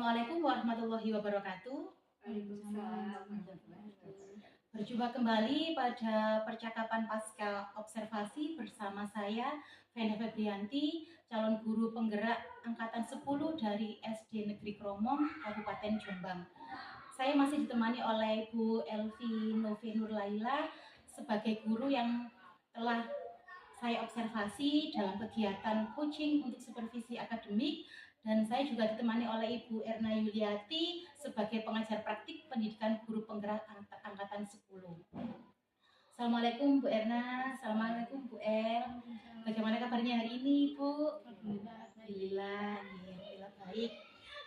Assalamualaikum warahmatullahi wabarakatuh. Waalaikumsalam. Berjumpa kembali pada percakapan pasca observasi bersama saya, Vena Febrianti, calon guru penggerak angkatan 10 dari SD Negeri Kromong, Kabupaten Jombang. Saya masih ditemani oleh Bu Elvi Novi Nurlaila sebagai guru yang telah saya observasi dalam kegiatan coaching untuk supervisi akademik, dan saya juga ditemani oleh Ibu Erna Yuliati sebagai pengajar praktik pendidikan guru penggerak angkatan 10. Assalamualaikum Bu Erna, Assalamualaikum Bu El. Bagaimana kabarnya hari ini Bu? Alhamdulillah, baik.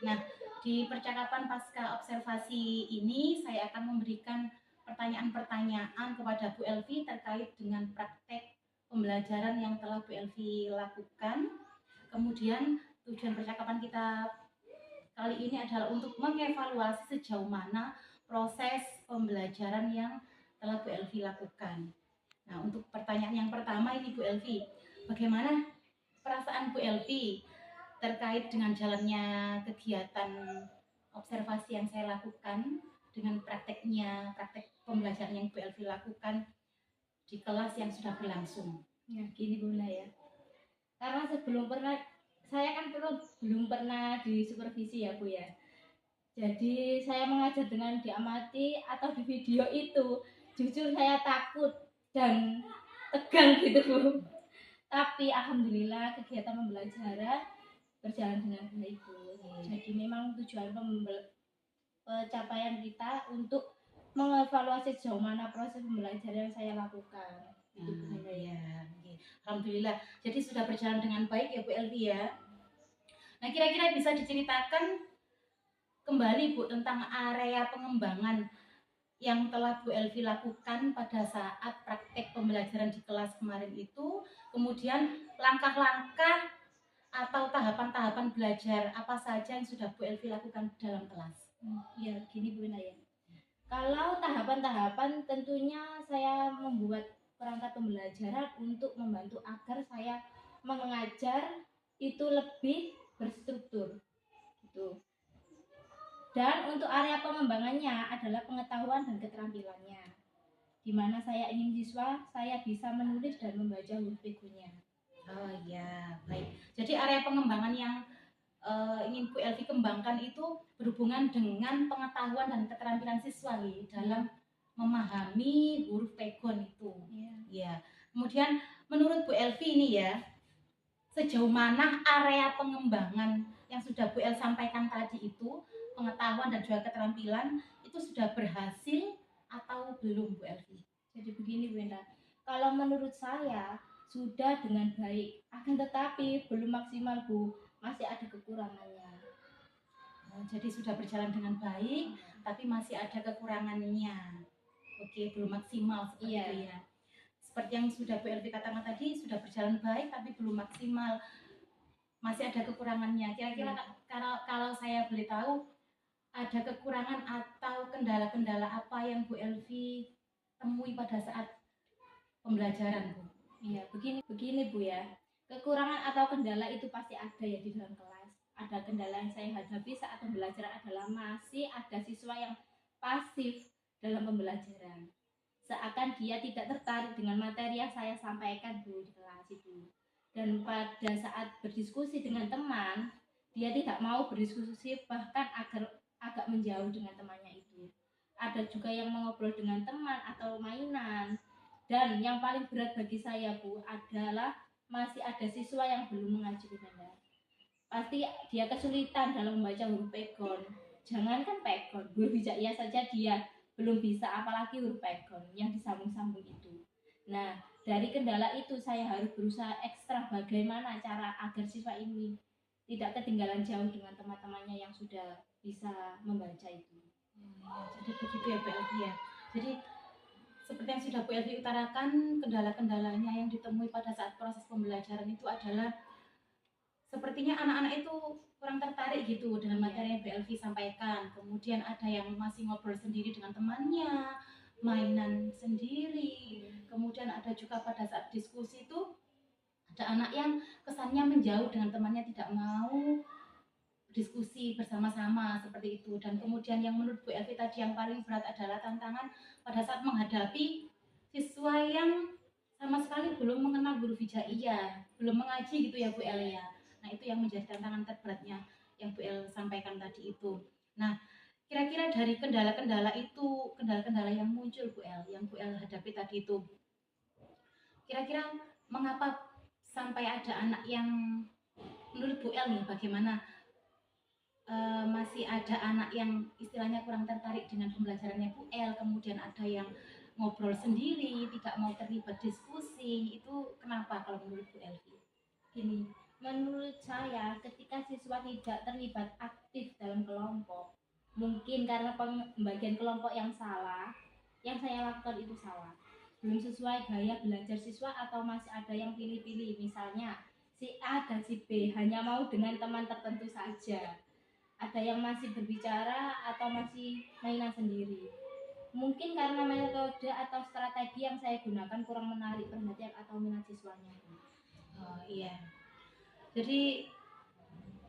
Nah, di percakapan pasca observasi ini saya akan memberikan pertanyaan-pertanyaan kepada Bu Elvi terkait dengan praktek pembelajaran yang telah Bu Elvi lakukan. Kemudian tujuan percakapan kita kali ini adalah untuk mengevaluasi sejauh mana proses pembelajaran yang telah Bu Elvi lakukan. Nah, untuk pertanyaan yang pertama ini Bu Elvi, bagaimana perasaan Bu Elvi terkait dengan jalannya kegiatan observasi yang saya lakukan dengan praktek pembelajaran yang Bu Elvi lakukan di kelas yang sudah berlangsung? Ya, gini Bunda ya. Karena saya kan belum pernah disupervisi ya Bu ya. Jadi saya mengajar dengan diamati atau di video itu, jujur saya takut dan tegang gitu Bu. Tapi alhamdulillah kegiatan pembelajaran berjalan dengan baik Bu. Jadi memang tujuan pencapaian kita untuk mengevaluasi sejauh mana proses pembelajaran yang saya lakukan. Itu Bunda ya. Alhamdulillah. Jadi sudah berjalan dengan baik ya Bu Elvi ya. Nah, kira-kira bisa diceritakan kembali Bu tentang area pengembangan yang telah Bu Elvi lakukan pada saat praktek pembelajaran di kelas kemarin itu, kemudian langkah-langkah atau tahapan-tahapan belajar apa saja yang sudah Bu Elvi lakukan dalam kelas? Ya, gini Bu ya. Kalau tahapan-tahapan tentunya saya membuat perangkat pembelajaran untuk membantu agar saya mengajar itu lebih berstruktur gitu. Dan untuk area pengembangannya adalah pengetahuan dan keterampilannya, di mana saya ingin siswa saya bisa menulis dan membaca huruf begonya. Oh iya, baik. Jadi area pengembangan yang ingin Bu Elvi kembangkan itu berhubungan dengan pengetahuan dan keterampilan siswa dalam memahami huruf pegon itu. Ya. Kemudian menurut Bu Elvi ini ya, sejauh mana area pengembangan yang sudah Bu El sampaikan tadi itu, pengetahuan dan juga keterampilan itu sudah berhasil atau belum Bu Elvi? Jadi begini Bu Enda, kalau menurut saya sudah dengan baik, akan tetapi belum maksimal Bu, masih ada kekurangannya. Jadi sudah berjalan dengan baik, tapi masih ada kekurangannya. Oke, belum maksimal seperti itu ya. Seperti yang sudah Bu Elvi katakan tadi, sudah berjalan baik tapi belum maksimal, masih ada kekurangannya. Kira-kira kalau saya boleh tahu, ada kekurangan atau kendala-kendala apa yang Bu Elvi temui pada saat pembelajaran Bu? Iya, begini Bu ya. Kekurangan atau kendala itu pasti ada ya di dalam kelas. Ada kendala yang saya hadapi saat pembelajaran adalah masih ada siswa yang pasif dalam pembelajaran. Seakan dia tidak tertarik dengan materi yang saya sampaikan Bu di kelas itu. Dan pada saat berdiskusi dengan teman, dia tidak mau berdiskusi, bahkan agak menjauh dengan temannya itu. Ada juga yang mengobrol dengan teman atau mainan. Dan yang paling berat bagi saya Bu adalah masih ada siswa yang belum mengaji Bunda. Pasti dia kesulitan dalam membaca huruf pegon. Jangankan pegon, huruf hijaiyah saja dia belum bisa, apalagi huruf pegon yang disambung-sambung itu. Nah, dari kendala itu saya harus berusaha ekstra bagaimana cara agar siswa ini tidak ketinggalan jauh dengan teman-temannya yang sudah bisa membaca itu. Jadi begitu ya Bu Elvi ya. Jadi seperti yang sudah Bu Elvi utarakan, kendala-kendalanya yang ditemui pada saat proses pembelajaran itu adalah sepertinya anak-anak itu kurang tertarik gitu dengan materi yang Bu Elvi sampaikan. Kemudian ada yang masih ngobrol sendiri dengan temannya, mainan sendiri. Kemudian ada juga pada saat diskusi itu ada anak yang kesannya menjauh dengan temannya, tidak mau diskusi bersama-sama seperti itu. Dan kemudian yang menurut Bu Elvi tadi yang paling berat adalah tantangan pada saat menghadapi siswa yang sama sekali belum mengenal huruf hijaiyah, belum mengaji gitu ya Bu El ya. Nah itu yang menjadi tantangan terberatnya yang Bu El sampaikan tadi itu. Nah kira-kira dari kendala-kendala itu, kendala-kendala yang muncul Bu El, yang Bu El hadapi tadi itu, kira-kira mengapa sampai ada anak yang menurut Bu El nih bagaimana masih ada anak yang istilahnya kurang tertarik dengan pembelajarannya Bu El, kemudian ada yang ngobrol sendiri, tidak mau terlibat diskusi, itu kenapa kalau menurut Bu Elvi? Gini, menurut saya ketika siswa tidak terlibat aktif dalam kelompok, mungkin karena pembagian kelompok yang salah, yang saya lakukan itu salah, belum sesuai gaya belajar siswa, atau masih ada yang pilih-pilih, misalnya si A dan si B hanya mau dengan teman tertentu saja, ada yang masih berbicara atau masih mainan sendiri. Mungkin karena metode atau strategi yang saya gunakan kurang menarik perhatian atau minat siswanya. Oh iya, jadi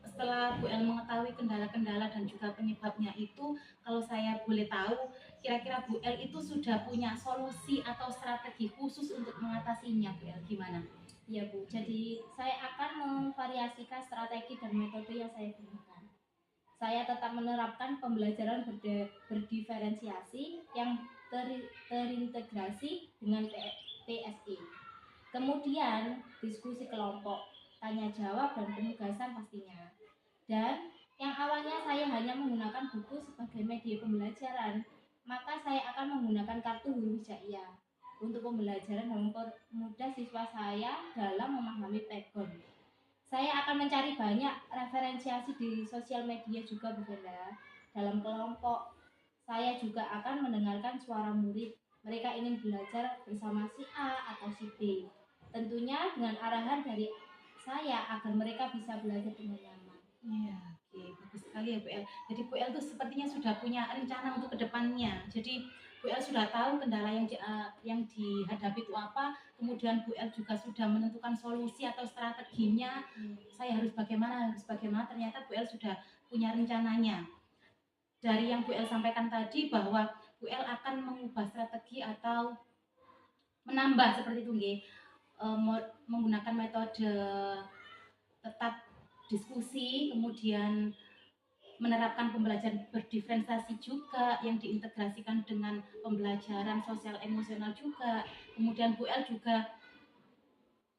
setelah Bu El mengetahui kendala-kendala dan juga penyebabnya itu, kalau saya boleh tahu, kira-kira Bu El itu sudah punya solusi atau strategi khusus untuk mengatasinya, Bu El, gimana? Ya Bu, jadi saya akan memvariasikan strategi dan metode yang saya gunakan. Saya tetap menerapkan pembelajaran berdiferensiasi yang terintegrasi dengan PSI. Kemudian diskusi kelompok, tanya jawab dan penugasan pastinya. Dan yang awalnya saya hanya menggunakan buku sebagai media pembelajaran, maka saya akan menggunakan kartu huruf hijaiyah untuk pembelajaran dan mempermudah siswa saya dalam memahami pegon. Saya akan mencari banyak referensiasi di sosial media juga Bu Benda. Dalam kelompok, saya juga akan mendengarkan suara murid. Mereka ingin belajar bersama si A atau si B. Tentunya dengan arahan dari saya agar mereka bisa belajar dengan nyaman. Iya, oke, bagus sekali ya Bu El. Jadi Bu El tuh sepertinya sudah punya rencana untuk kedepannya. Jadi Bu El sudah tahu kendala yang dihadapi itu apa, kemudian Bu El juga sudah menentukan solusi atau strateginya. Saya harus bagaimana, ternyata Bu El sudah punya rencananya. Dari yang Bu El sampaikan tadi bahwa Bu El akan mengubah strategi atau menambah seperti itu nggih, menggunakan metode tetap diskusi, kemudian menerapkan pembelajaran berdiferensiasi juga yang diintegrasikan dengan pembelajaran sosial emosional juga. Kemudian Bu El juga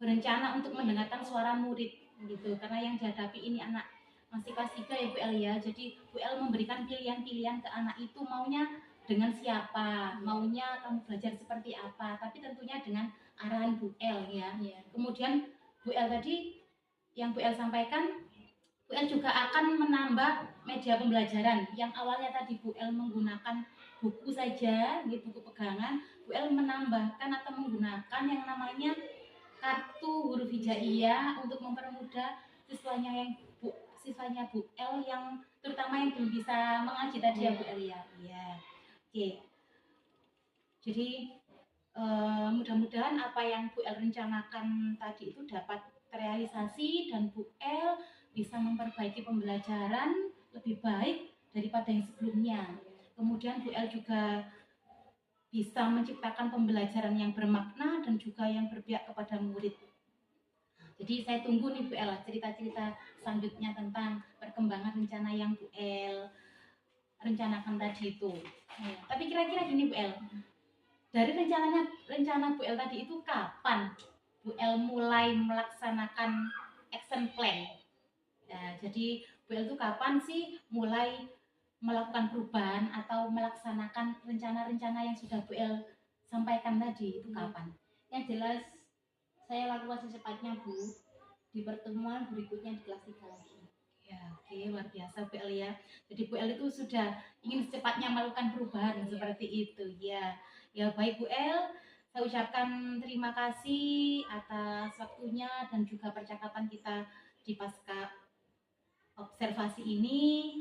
berencana untuk mendengarkan suara murid gitu, karena yang dihadapi ini anak masih kelas 3 ya Bu El ya. Jadi Bu El memberikan pilihan-pilihan ke anak itu maunya dengan siapa, maunya kamu belajar seperti apa, tapi tentunya dengan arahan Bu El ya. Kemudian Bu El tadi yang Bu El sampaikan, Bu El juga akan menambah media pembelajaran yang awalnya tadi Bu El menggunakan buku saja, buku pegangan. Bu El menambahkan atau menggunakan yang namanya kartu huruf hijaiyah untuk mempermudah siswanya Bu El yang terutama yang belum bisa mengaji tadi ya Bu El ya. Iya. Oke. Jadi mudah-mudahan apa yang Bu El rencanakan tadi itu dapat terrealisasi dan Bu El bisa memperbaiki pembelajaran lebih baik daripada yang sebelumnya. Kemudian Bu El juga bisa menciptakan pembelajaran yang bermakna dan juga yang berpihak kepada murid. Jadi saya tunggu nih Bu El cerita-cerita selanjutnya tentang perkembangan rencana yang Bu El rencanakan tadi itu. Tapi kira-kira gini Bu El, dari rencana Bu El tadi itu kapan Bu El mulai melaksanakan action plan? Nah, jadi Bu El itu kapan sih mulai melakukan perubahan atau melaksanakan rencana-rencana yang sudah Bu El sampaikan tadi itu kapan? Yang jelas saya lakukan secepatnya Bu, di pertemuan berikutnya di kelas 3 lagi. Ya, oke, luar biasa Bu El ya. Jadi Bu El itu sudah ingin secepatnya melakukan perubahan seperti itu ya. Ya baik Bu El, saya ucapkan terima kasih atas waktunya dan juga percakapan kita di pasca observasi ini.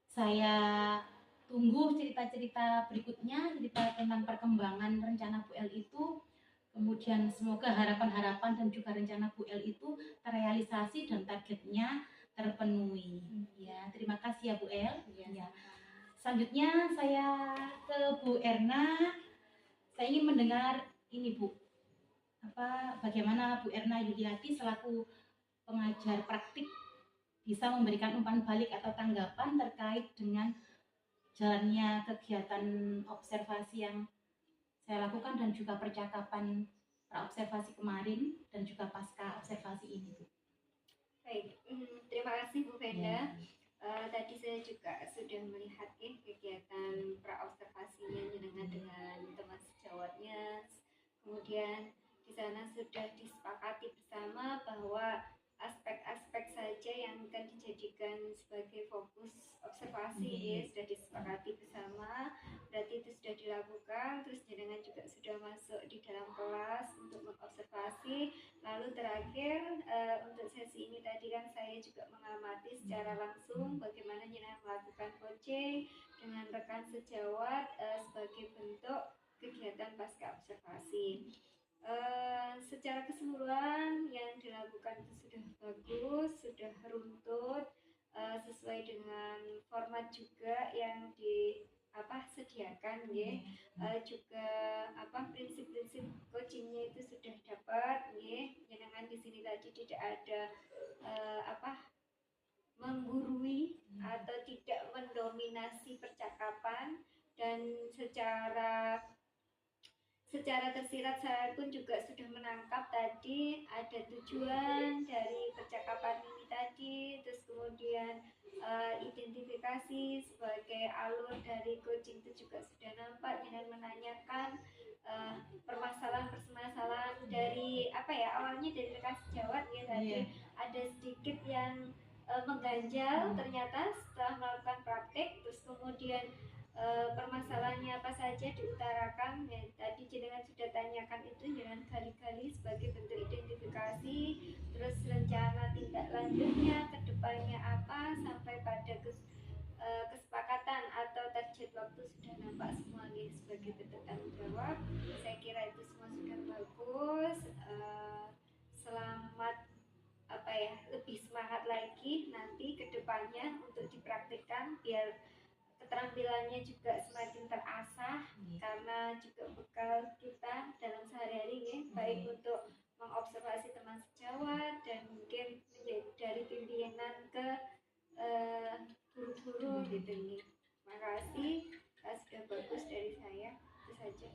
Saya tunggu cerita-cerita berikutnya, cerita tentang perkembangan rencana Bu El itu. Kemudian semoga harapan-harapan dan juga rencana Bu El itu terrealisasi dan targetnya terpenuhi. Ya, terima kasih ya Bu El. Iya, Ya. sama-sama. Selanjutnya saya ke Bu Erna. Saya ingin mendengar ini Bu, bagaimana Bu Erna Yuliati selaku pengajar praktik bisa memberikan umpan balik atau tanggapan terkait dengan jalannya kegiatan observasi yang saya lakukan dan juga percakapan observasi kemarin dan juga pasca observasi ini Bu. Baik, terima kasih Bu Venda. Ya. Tadi saya juga sudah melihat kegiatan pra-observasinya dengan teman sejawatnya. Kemudian di sana sudah disepakati bersama bahwa aspek-aspek saja yang akan dijadikan sebagai fokus observasi sudah disepakati bersama. Berarti itu sudah dilakukan. Terus jenengan juga sudah masuk di dalam kelas untuk mengobservasi. Lalu terakhir untuk sesi ini tadi kan saya juga mengamati secara langsung bagaimana jenengan melakukan coaching dengan rekan sejawat sebagai bentuk kegiatan pasca observasi. Secara keseluruhan yang dilakukan itu sudah bagus, sudah runtut, sesuai dengan format juga yang disediakan ya. Juga prinsip-prinsip coachingnya itu sudah dapat ya. Jangan di sini tadi tidak ada menggurui atau tidak mendominasi percakapan, dan secara tersirat saya pun juga sudah menangkap tadi ada tujuan dari percakapan ini tadi, terus kemudian identifikasi sebagai alur dari coaching itu juga sudah nampak dengan menanyakan permasalahan dari awalnya dari rekan sejawat ya tadi ada sedikit yang mengganjal ternyata setelah melakukan praktek, terus kemudian permasalahannya apa saja diutarakan ya, tadi jenengan sudah tanyakan itu, jangan gali-gali sebagai bentuk identifikasi, terus rencana tindak lanjutnya kedepannya apa sampai pada kesepakatan atau target waktu sudah nampak semuanya sebagai bentuk tanggung jawab. Saya kira itu semua sudah bagus. Selamat lebih semangat lagi nanti kedepannya untuk dipraktikkan biar keterampilannya juga semakin terasah, karena juga bekal kita dalam sehari-hari ya, baik untuk mengobservasi teman sejawat dan mungkin dari pimpinan ke guru-guru gitu nih. Terima kasih, sudah bagus dari saya, itu saja.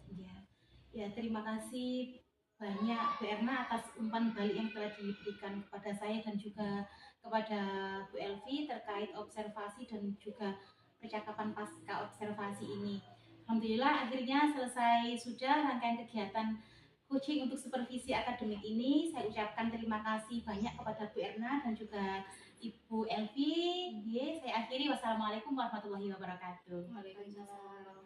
Ya, terima kasih banyak Bu Erna atas umpan balik yang telah diberikan kepada saya dan juga kepada Bu Elvi terkait observasi dan juga percakapan pasca observasi ini. Alhamdulillah akhirnya selesai sudah rangkaian kegiatan coaching untuk supervisi akademik ini. Saya ucapkan terima kasih banyak kepada Bu Erna dan juga Ibu Elvi. Saya akhiri, wassalamualaikum warahmatullahi wabarakatuh. Waalaikumsalam.